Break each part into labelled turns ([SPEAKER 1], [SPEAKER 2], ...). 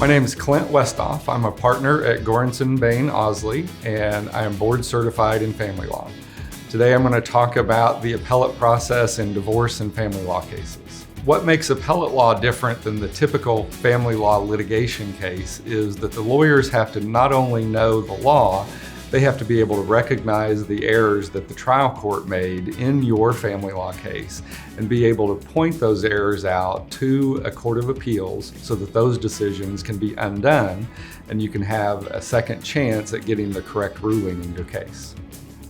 [SPEAKER 1] My name is Clint Westhoff. I'm a partner at Goranson, Bain, Ausley, and I am board certified in family law. Today I'm going to talk about the appellate process in divorce and family law cases. What makes appellate law different than the typical family law litigation case is that the lawyers have to not only know the law, they have to be able to recognize the errors that the trial court made in your family law case and be able to point those errors out to a court of appeals so that those decisions can be undone and you can have a second chance at getting the correct ruling in your case.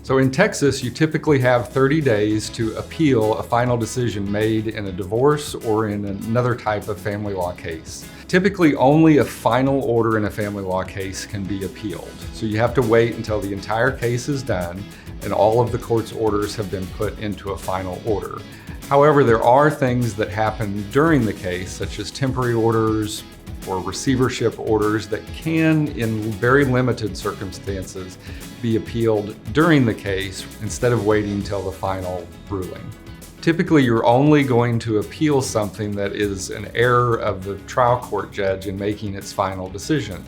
[SPEAKER 1] So in Texas, you typically have 30 days to appeal a final decision made in a divorce or in another type of family law case. Typically, only a final order in a family law case can be appealed. So you have to wait until the entire case is done and all of the court's orders have been put into a final order. However, there are things that happen during the case, such as temporary orders or receivership orders that can, in very limited circumstances, be appealed during the case instead of waiting until the final ruling. Typically, you're only going to appeal something that is an error of the trial court judge in making its final decision.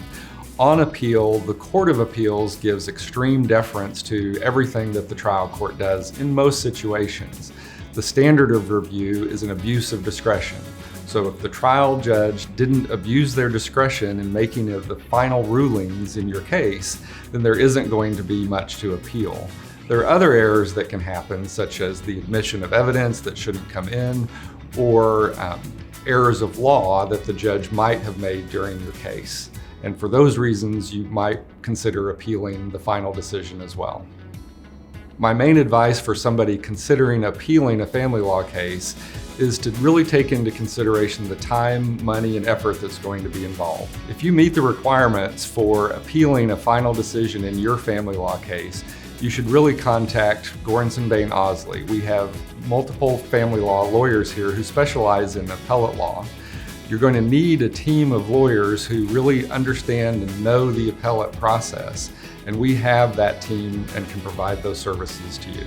[SPEAKER 1] On appeal, the Court of Appeals gives extreme deference to everything that the trial court does in most situations. The standard of review is an abuse of discretion. So if the trial judge didn't abuse their discretion in making the final rulings in your case, then there isn't going to be much to appeal. There are other errors that can happen, such as the admission of evidence that shouldn't come in, or errors of law that the judge might have made during your case. And for those reasons, you might consider appealing the final decision as well. My main advice for somebody considering appealing a family law case is to really take into consideration the time, money, and effort that's going to be involved. If you meet the requirements for appealing a final decision in your family law case, you should really contact Goranson, Bain, Ausley. We have multiple family law lawyers here who specialize in appellate law. You're going to need a team of lawyers who really understand and know the appellate process, and we have that team and can provide those services to you.